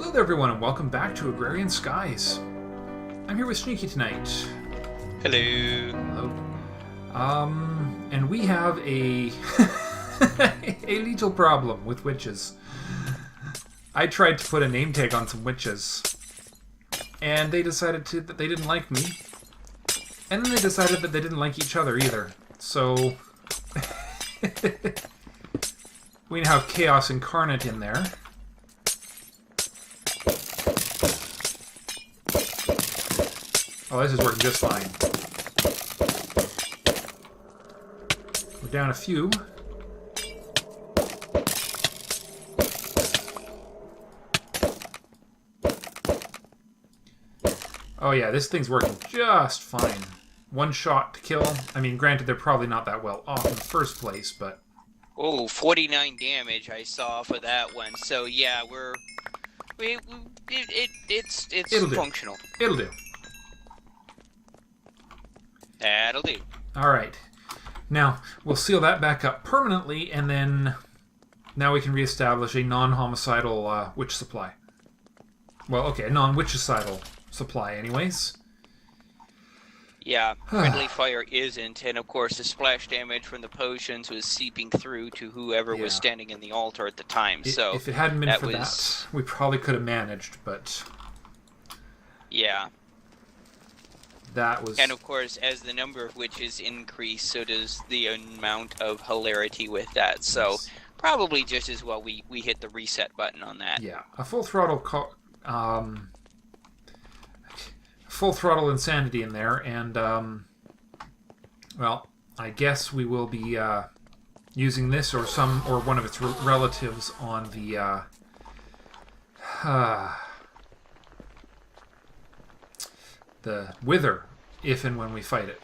Hello there everyone and welcome back to Agrarian Skies. I'm here with Sneaky tonight. Hello. Hello. And we have a a little problem with witches. I tried to put a name tag on some witches, and they decided that they didn't like me, and then they decided that they didn't like each other either. So we now have Chaos Incarnate in there. Oh, this is working just fine. We're down a few. Oh yeah, this thing's working just fine. One shot to kill. I mean, granted, they're probably not that well off in the first place, but... Oh, 49 damage I saw for that one. So yeah, it's It'll functional. do. It'll do. That'll do. Alright. Now, we'll seal that back up permanently, and then now we can reestablish a non-homicidal witch supply. Well, okay, a non-witchicidal supply anyways. Yeah, friendly fire isn't, and of course the splash damage from the potions was seeping through to whoever was standing in the altar at the time. So if it hadn't been for that, we probably could have managed, but... Yeah. That was... And of course, as the number of witches increase, so does the amount of hilarity with that. So Yes. probably just as well we hit the reset button on that. Yeah, a full throttle insanity in there, and well, I guess we will be using this or one of its relatives on the Wither, if and when we fight it.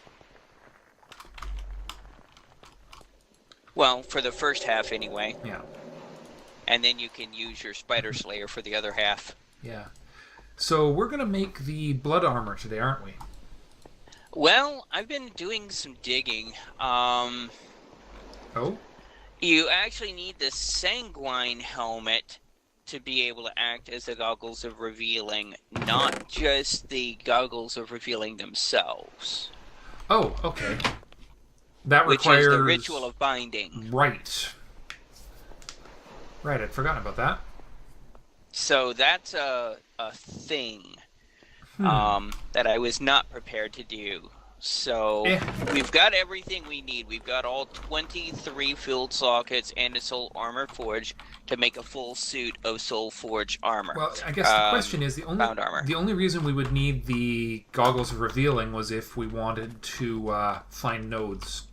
Well, for the first half anyway. Yeah. And then you can use your Spider Slayer for the other half. Yeah. So we're going to make the blood armor today, aren't we? Well, I've been doing some digging. Oh? You actually need the Sanguine helmet to be able to act as the goggles of revealing, not just the goggles of revealing themselves. Oh, okay. That which requires... is the ritual of binding. Right. Right, I'd forgotten about that. So that's a thing that I was not prepared to do. So we've got everything we need. We've got all 23 filled sockets and a soul armor forge to make a full suit of soul forge armor. Well, I guess the question is, the only reason we would need the goggles of revealing was if we wanted to find nodes.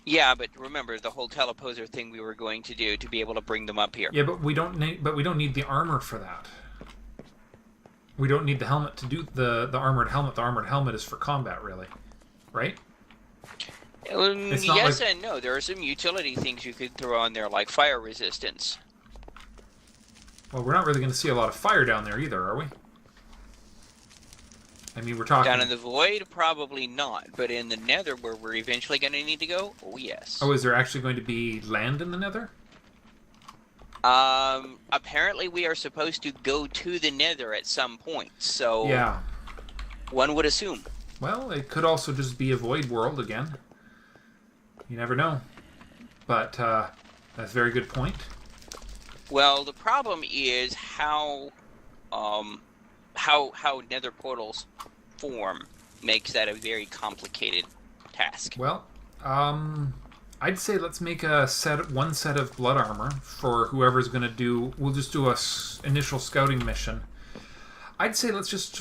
Yeah, but remember the whole teleposer thing we were going to do to be able to bring them up here. Yeah, but we don't need the armor for that. We don't need the helmet to do the armored helmet. The armored helmet is for combat, really, right? Yes and no. There are some utility things you could throw on there, like fire resistance. Well, we're not really going to see a lot of fire down there either, are we? I mean, we're talking... Down in the Void, probably not. But in the Nether, where we're eventually going to need to go, oh yes. Oh, is there actually going to be land in the Nether? Apparently we are supposed to go to the Nether at some point, so... Yeah. One would assume. Well, it could also just be a void world again. You never know. But, that's a very good point. Well, the problem is how Nether portals form makes that a very complicated task. Well, I'd say let's make one set of blood armor for whoever's going to do... We'll just do a initial scouting mission. I'd say let's just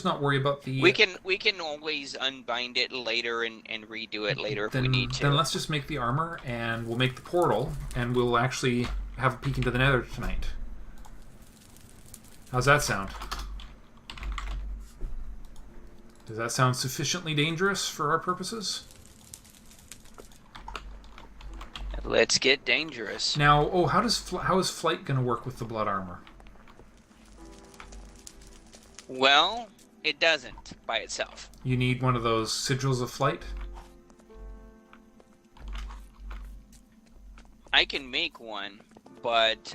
not worry about the... We can always unbind it later and redo it later if we need to. Then let's just make the armor, and we'll make the portal, and we'll actually have a peek into the Nether tonight. How's that sound? Does that sound sufficiently dangerous for our purposes? Let's get dangerous. Now, how is flight going to work with the blood armor? Well, it doesn't by itself. You need one of those sigils of flight? I can make one, but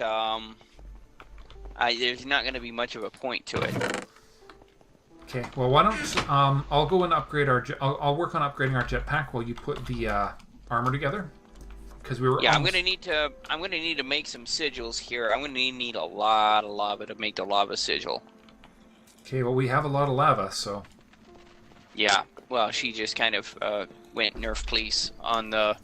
there's not going to be much of a point to it. Okay, well, why don't I'll go and upgrade our. I'll work on upgrading our jetpack while you put the armor together, because we were. Yeah, almost... I'm gonna need to make some sigils here. I'm gonna need a lot of lava to make the lava sigil. Okay, well, we have a lot of lava, so. Yeah, well, she just kind of went nerf please on the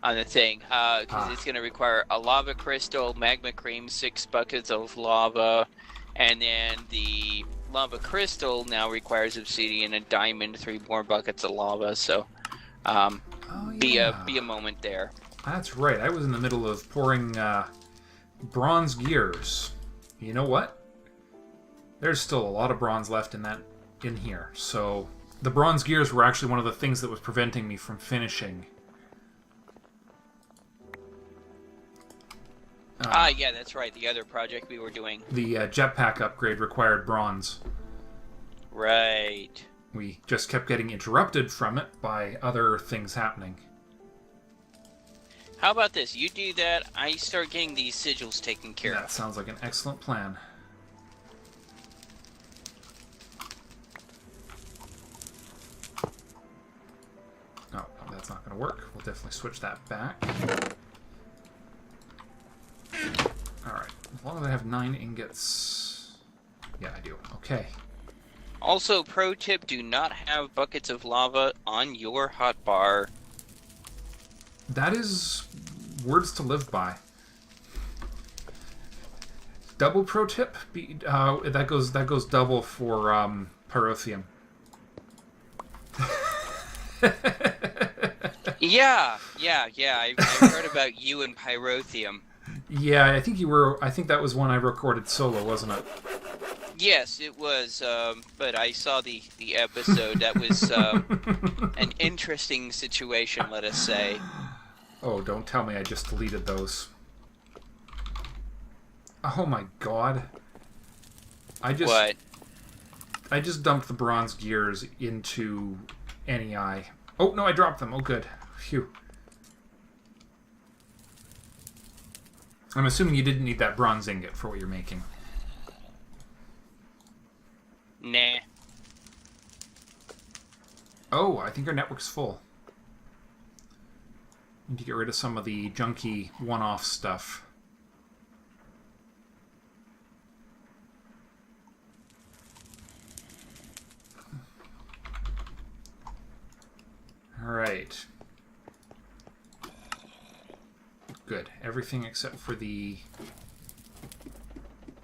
on the thing, because it's gonna require a lava crystal, magma cream, 6 buckets of lava, and then the lava crystal now requires obsidian, a diamond, 3 more buckets of lava. So, be a moment there. That's right. I was in the middle of pouring bronze gears. You know what? There's still a lot of bronze left in here. So the bronze gears were actually one of the things that was preventing me from finishing. Yeah, that's right. The other project we were doing. The jetpack upgrade required bronze. Right. We just kept getting interrupted from it by other things happening. How about this? You do that, I start getting these sigils taken care of. That sounds like an excellent plan. Oh, that's not going to work. We'll definitely switch that back. Alright, as long as I have 9 ingots... Yeah, I do. Okay. Also, pro tip, do not have buckets of lava on your hotbar. That is words to live by. Double pro tip? That goes double for pyrotheum. Yeah. I've heard about you and pyrotheum. Yeah, I think that was one I recorded solo, wasn't it? Yes, it was, but I saw the episode. That was an interesting situation, let us say. Oh, don't tell me I just deleted those. Oh my god. I just dumped the bronze gears into NEI. Oh, no, I dropped them. Oh, good. Phew. I'm assuming you didn't need that bronze ingot for what you're making. Nah. Oh, I think our network's full. Need to get rid of some of the junky one-off stuff. Alright. Good. Everything except for the...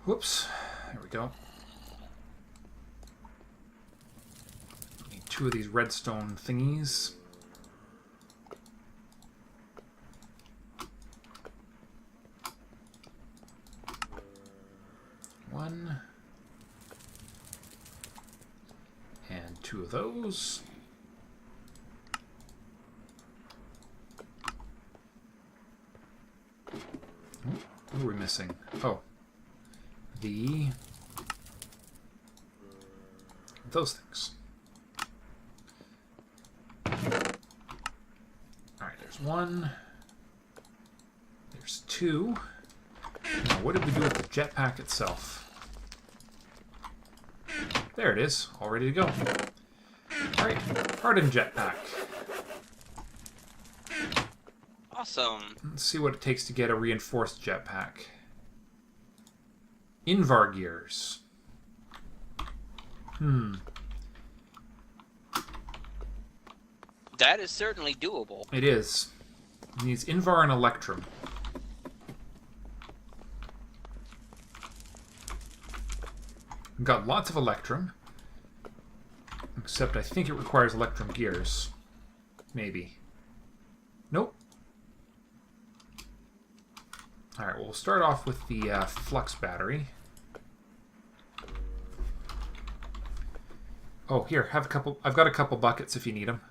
Whoops. There we go. Need 2 of these redstone thingies. One. And 2 of those. What are we missing? Oh. Those things. Alright, there's 1. There's 2. Now, what did we do with the jetpack itself? There it is, all ready to go. Alright, hardened jetpack. Awesome. Let's see what it takes to get a reinforced jetpack. Invar gears. That is certainly doable. It is. It needs Invar and Electrum. We've got lots of Electrum. Except I think it requires Electrum gears. Maybe. Nope. Alright, well, we'll start off with the flux battery. Oh, here, have a couple. I've got a couple buckets if you need them.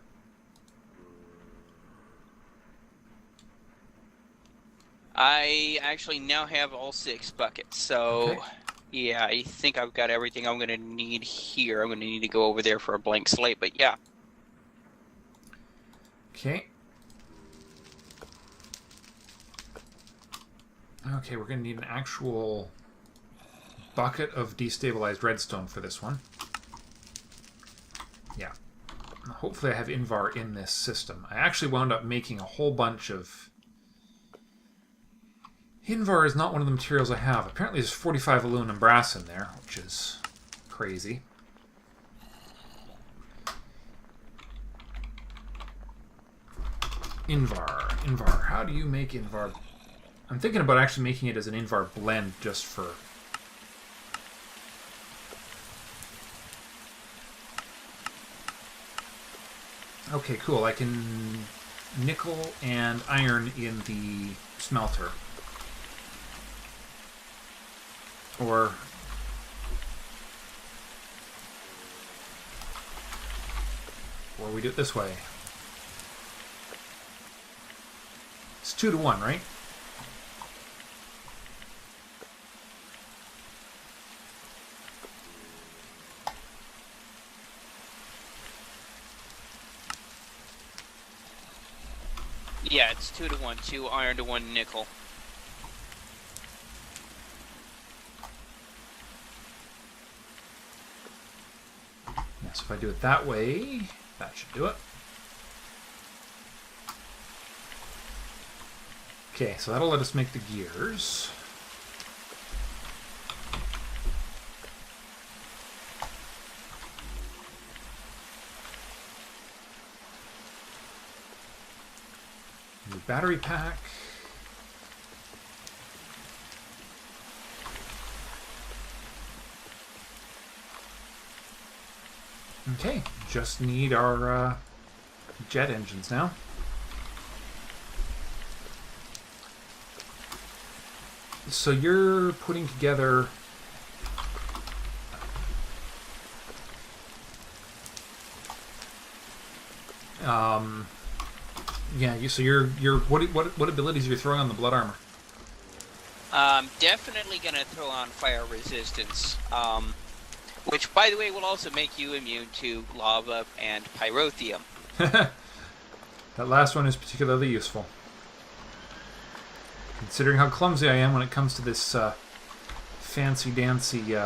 I actually now have all 6 buckets, so Okay. Yeah, I think I've got everything I'm going to need here. I'm going to need to go over there for a blank slate, but yeah. Okay. Okay, we're going to need an actual bucket of destabilized redstone for this one. Yeah. Hopefully I have Invar in this system. I actually wound up making a whole bunch of... Invar is not one of the materials I have. Apparently there's 45 aluminum brass in there, which is crazy. Invar. How do you make Invar? I'm thinking about actually making it as an Invar blend just for... Okay, cool. I can nickel and iron in the smelter. Or we do it this way. It's 2 to 1, right? Yeah, it's 2 to 1. 2 iron to 1 nickel. Yeah, so if I do it that way, that should do it. Okay, so that'll let us make the gears. New battery pack. Okay, just need our jet engines now. So you're putting together yeah, so you're what abilities are you throwing on the blood armor? Definitely gonna throw on fire resistance. Which, by the way, will also make you immune to lava and pyrotheum. That last one is particularly useful. Considering how clumsy I am when it comes to this fancy-dancy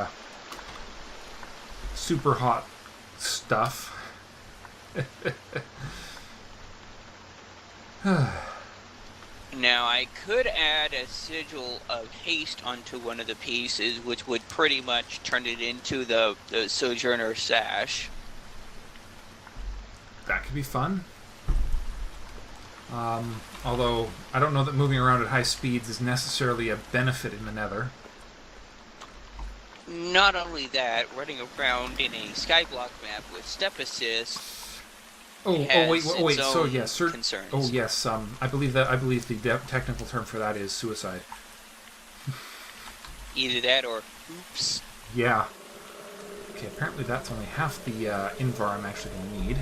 super hot stuff. Now, I could add a sigil of haste onto one of the pieces, which would pretty much turn it into the Sojourner sash. That could be fun. Although, I don't know that moving around at high speeds is necessarily a benefit in the Nether. Not only that, running around in a skyblock map with step assist wait. So yes, concerns. Oh yes. I believe the technical term for that is suicide. Either that or oops. Yeah. Okay. Apparently that's only half the Invar I'm actually going to need.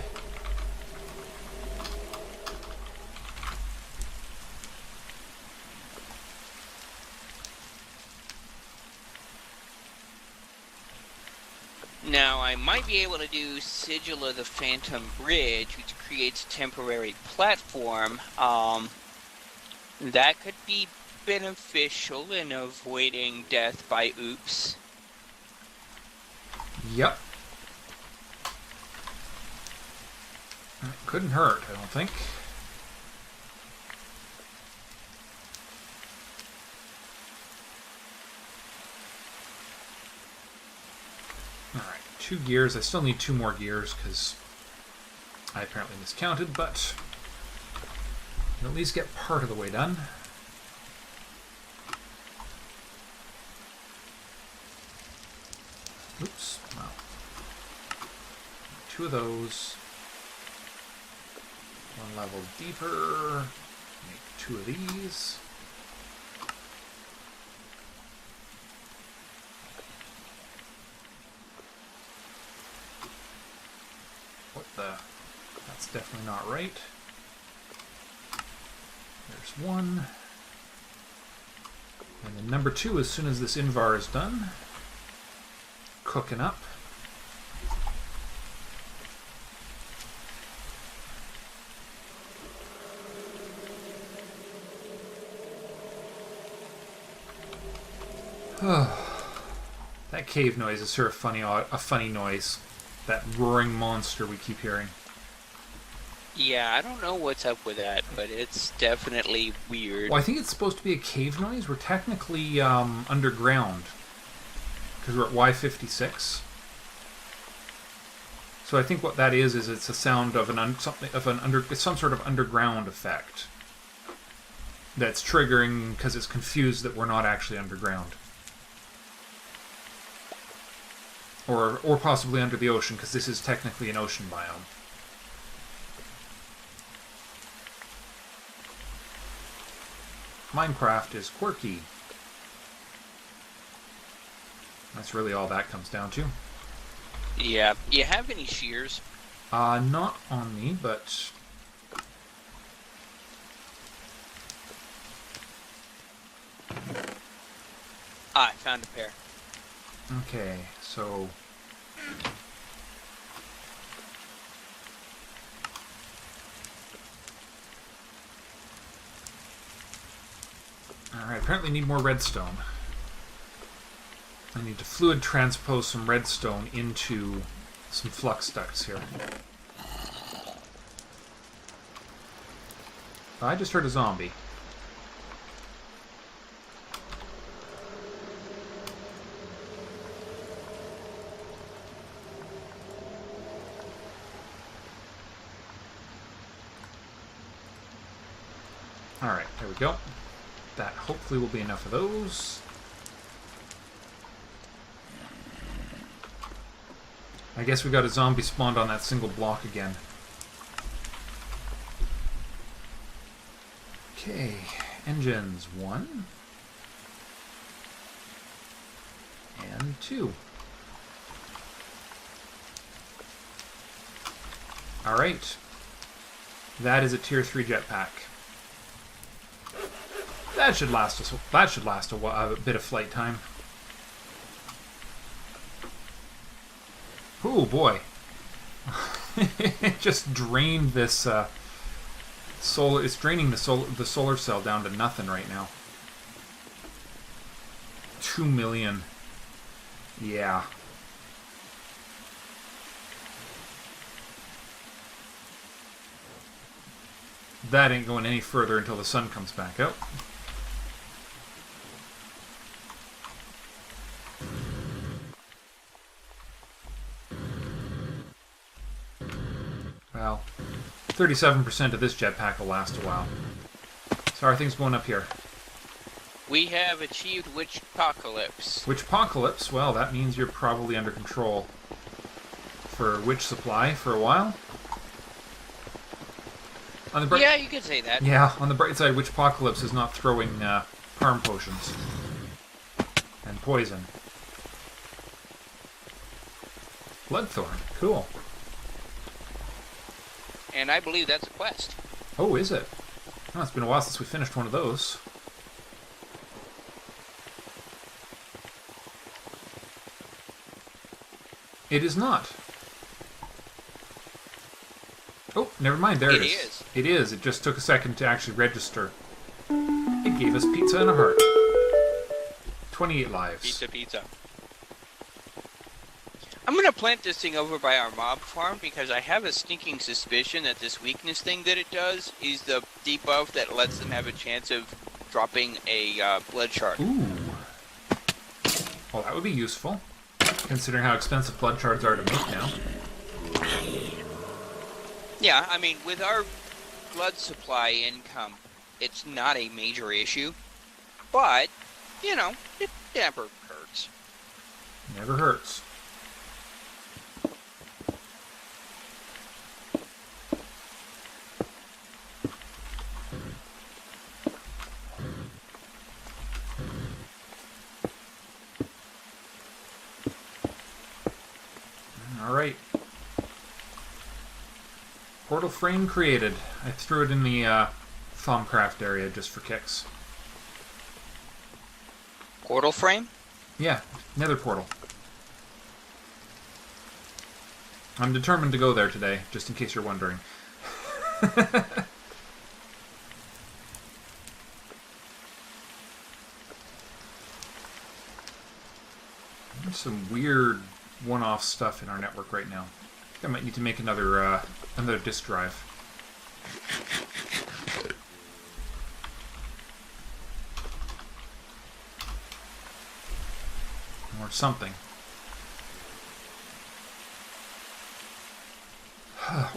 Now, I might be able to do Sigil of the Phantom Bridge, which creates a temporary platform. That could be beneficial in avoiding death by oops. Yep. Couldn't hurt, I don't think. Alright, 2 gears. I still need 2 more gears because I apparently miscounted, but I'll at least get part of the way done. Oops. Wow. 2 of those. 1 level deeper. Make 2 of these. What the? That's definitely not right. There's 1. And then number 2, as soon as this Invar is done, cooking up. That cave noise is sort of a funny noise. That roaring monster we keep hearing. Yeah, I don't know what's up with that, but it's definitely weird. Well, I think it's supposed to be a cave noise. We're technically underground because we're at Y56. So I think what that is it's a sound of some sort of underground effect that's triggering because it's confused that we're not actually underground, or possibly under the ocean because this is technically an ocean biome. Minecraft is quirky. That's really all that comes down to. Yeah. You have any shears? Not on me, but... I found a pair. Okay, so... Alright, apparently need more redstone. I need to fluid transpose some redstone into some flux ducts here. I just heard a zombie. Alright, there we go. That hopefully will be enough of those. I guess we got a zombie spawned on that single block again. Okay, engines 1 and 2. Alright. That is a tier 3 jetpack. That should last us. That should last a bit of flight time. Oh boy! It just drained this solar. It's draining the solar cell down to nothing right now. 2 million. Yeah. That ain't going any further until the sun comes back out. Well, 37% of this jetpack will last a while. So how are things going up here? We have achieved Witch-Apocalypse. Witch-Apocalypse? Well, that means you're probably under control for witch supply for a while. On the yeah, you could say that. Yeah, on the bright side, Witch-Apocalypse is not throwing harm potions and poison. Bloodthorn, cool. And I believe that's a quest. Oh, is it? Oh, it's been a while since we finished one of those. It is not. Oh, never mind. There it is. It is. It is. It just took a second to actually register. It gave us pizza and a heart. 28 lives. Pizza, pizza. I'm going to plant this thing over by our mob farm because I have a stinking suspicion that this weakness thing that it does is the debuff that lets them have a chance of dropping a blood shard. Ooh. Well, that would be useful, considering how expensive blood shards are to make now. Yeah, I mean, with our blood supply income, it's not a major issue. But, you know, it never hurts. Never hurts. Alright. Portal frame created. I threw it in the Thumbcraft area just for kicks. Portal frame? Yeah, nether portal. I'm determined to go there today, just in case you're wondering. There's some weird one-off stuff in our network right now. I think I might need to make another disk drive. Or something.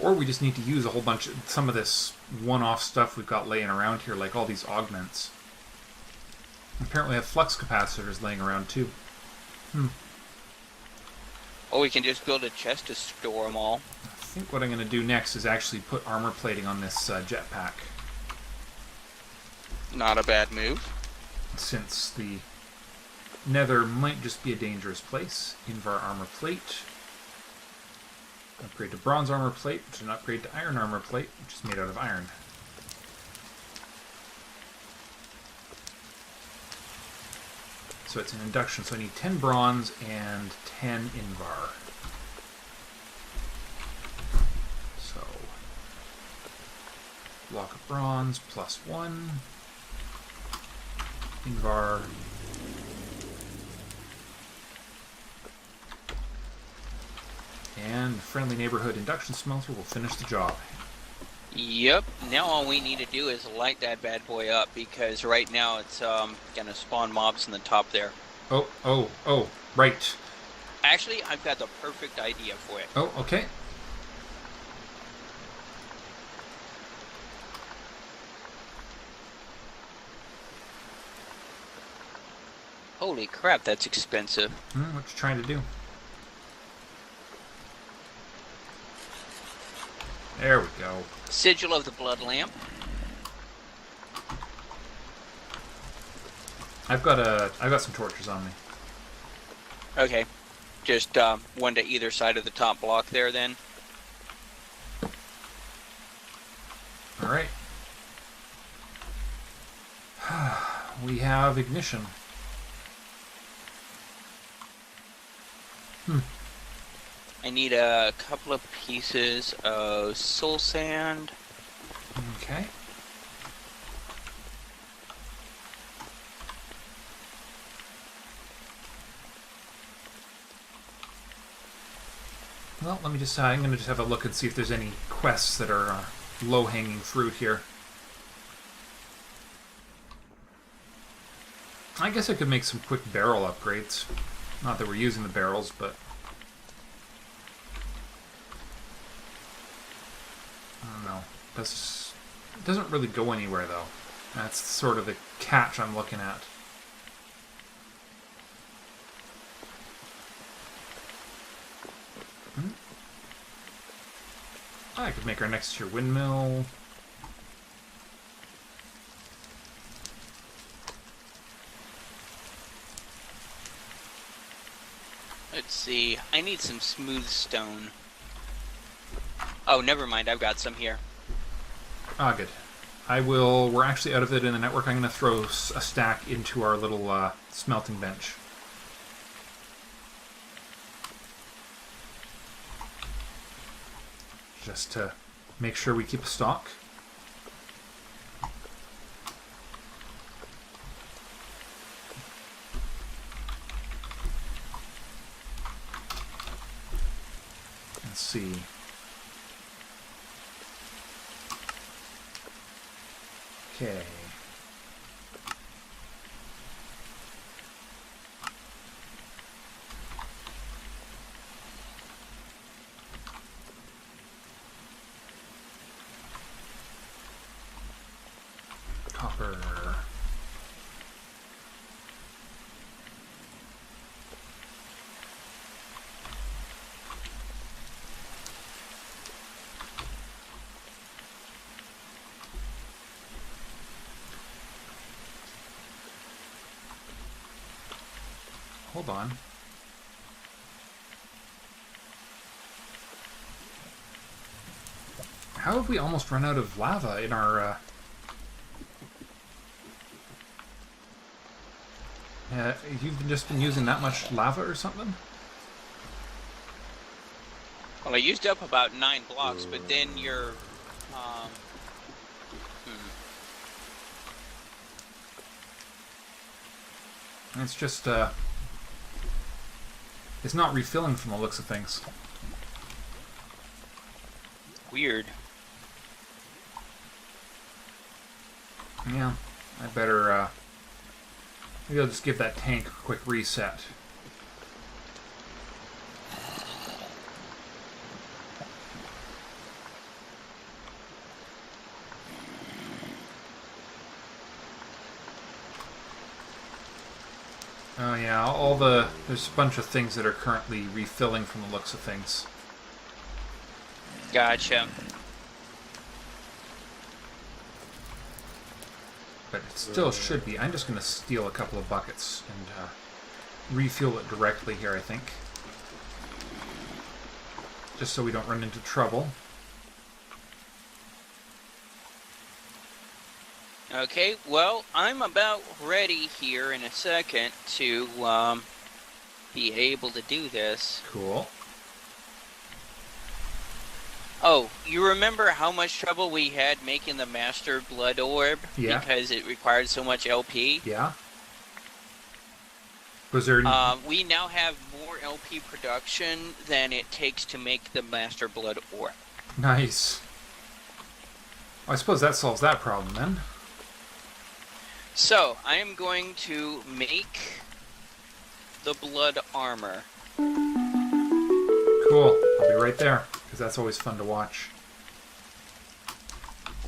Or we just need to use a whole bunch of some of this one-off stuff we've got laying around here, like all these augments. Apparently we have flux capacitors laying around too. Or we can just build a chest to store them all. I think what I'm going to do next is actually put armor plating on this jetpack. Not a bad move. Since the nether might just be a dangerous place. Invar armor plate. Upgrade to bronze armor plate, which is an upgrade to iron armor plate, which is made out of iron. So it's an induction, so I need 10 bronze and 10 invar. So, block of bronze plus 1. Invar. And friendly neighborhood induction smelter will finish the job. Yep. Now all we need to do is light that bad boy up, because right now it's gonna spawn mobs in the top there. Oh, right. Actually, I've got the perfect idea for it. Oh, okay. Holy crap, that's expensive. What you trying to do? There we go. Sigil of the Blood Lamp. I've got some torches on me. Okay. Just one to either side of the top block there then. Alright. We have ignition. I need a couple of pieces of soul sand. Okay. Well, let me just, I'm going to just have a look and see if there's any quests that are low-hanging fruit here. I guess I could make some quick barrel upgrades. Not that we're using the barrels, but... I don't know. This doesn't really go anywhere, though. That's sort of the catch I'm looking at. I could make our next tier windmill. Let's see. I need some smooth stone. Oh, never mind. I've got some here. Ah, good. We're actually out of it in the network. I'm going to throw a stack into our little smelting bench. Just to make sure we keep a stock. Let's see. Okay. Copper. Hold on. How have we almost run out of lava in our... you've just been using that much lava or something? Well, I used up about 9 blocks, but then your... It's just, It's not refilling from the looks of things. Weird. Yeah, I better, maybe I'll just give that tank a quick reset. Oh yeah, there's a bunch of things that are currently refilling from the looks of things. Gotcha. But it still should be. I'm just going to steal a couple of buckets and refuel it directly here, I think. Just so we don't run into trouble. Okay, well, I'm about ready here in a second to be able to do this. Cool. Oh, you remember how much trouble we had making the Master Blood Orb? Yeah. Because it required so much LP? Yeah. Was there... we now have more LP production than it takes to make the Master Blood Orb. Nice. Well, I suppose that solves that problem then. So, I am going to make the blood armor. Cool. I'll be right there, because that's always fun to watch.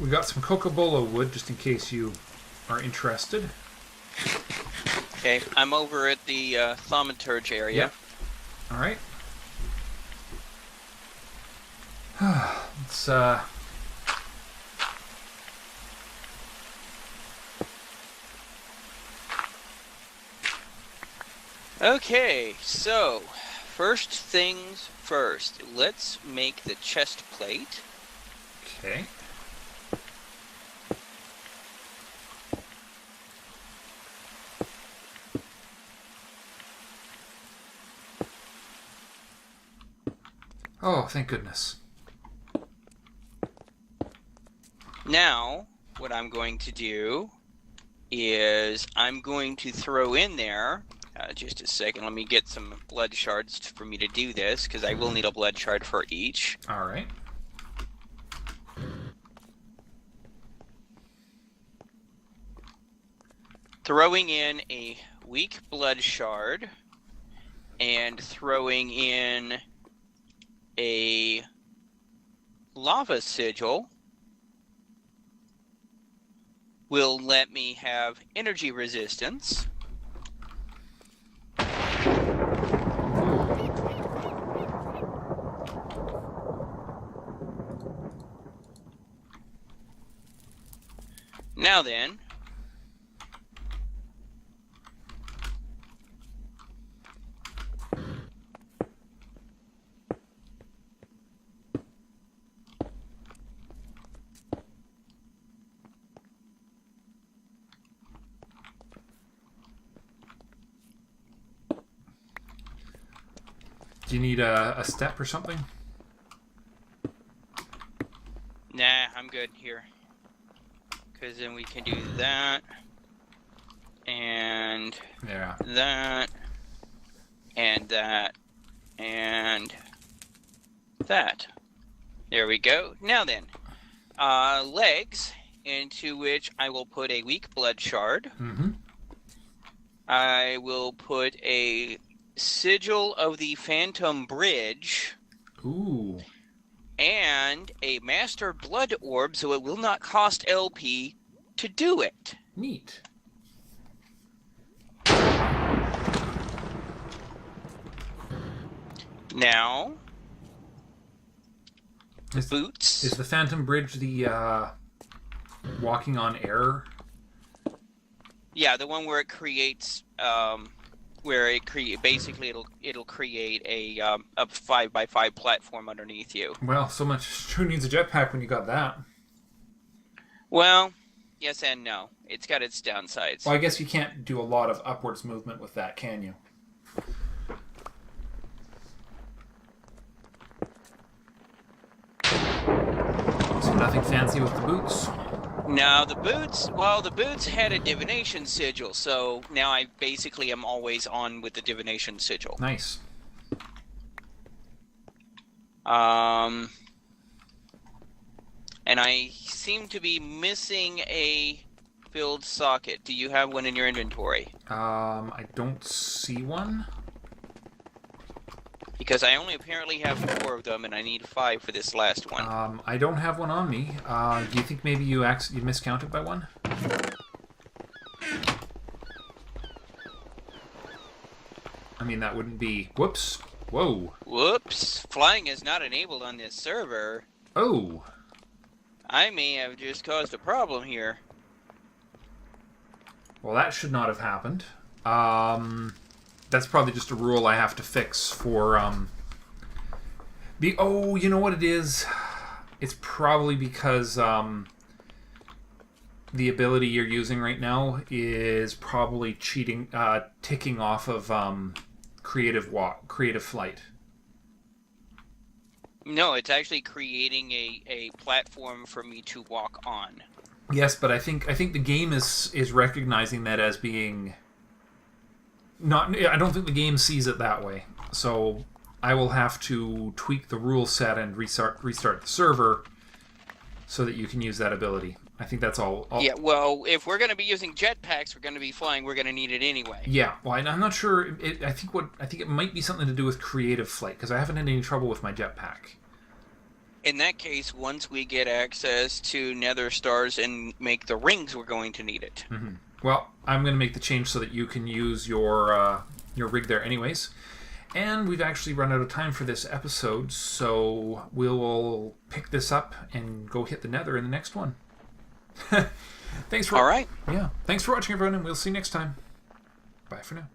We got some Cocobolo wood, just in case you are interested. Okay, I'm over at the thaumaturge area. Yep. All right. Let's Okay, so first things first. Let's make the chest plate. Okay. Oh, thank goodness. Now, what I'm going to do is I'm going to throw in there, just a second, let me get some blood shards for me to do this, because I will need a blood shard for each. All right. Throwing in a weak blood shard, and throwing in a lava sigil will let me have energy resistance. Now then, do you need a step or something? nah, I'm good here. Because then we can do that, and Yeah. that, and that, and that. There we go. Now then, legs, into which I will put a weak blood shard. Mm-hmm. I will put a sigil of the Phantom Bridge. Ooh. And a Master Blood Orb, so it will not cost LP to do it. Neat. Now, boots. Is the Phantom Bridge the walking on air? Yeah, the one where it creates, basically it'll create a 5x5 platform underneath you. Well, so much. Who needs a jetpack when you got that? Well, yes and no. It's got its downsides. Well, I guess you can't do a lot of upwards movement with that, can you? So nothing fancy with the boots? No, the boots had a divination sigil, so now I basically am always on with the divination sigil. Nice. And I seem to be missing a filled socket. Do you have one in your inventory? I don't see one. Because I only apparently have 4 of them, and I need 5 for this last one. I don't have one on me. Do you think maybe you miscounted by one? I mean, that wouldn't be... Whoops. Whoa. Whoops. Flying is not enabled on this server. Oh. I may have just caused a problem here. Well, that should not have happened. That's probably just a rule I have to fix for, Oh, you know what it is? It's probably because, the ability you're using right now is probably ticking off of, creative flight. No, it's actually creating a platform for me to walk on. Yes, but I think the game is recognizing that as being not. I don't think the game sees it that way. So I will have to tweak the rule set and restart the server so that you can use that ability. I think that's all. Yeah, well, if we're going to be using jetpacks, we're going to be flying. We're going to need it anyway. Yeah, well, I'm not sure. I think it might be something to do with creative flight because I haven't had any trouble with my jetpack. In that case, once we get access to nether stars and make the rings, we're going to need it. Mm-hmm. Well, I'm going to make the change so that you can use your rig there anyways. And we've actually run out of time for this episode, so we'll pick this up and go hit the nether in the next one. Thanks for All right. Yeah. Thanks for watching, everyone, and we'll see you next time. Bye for now.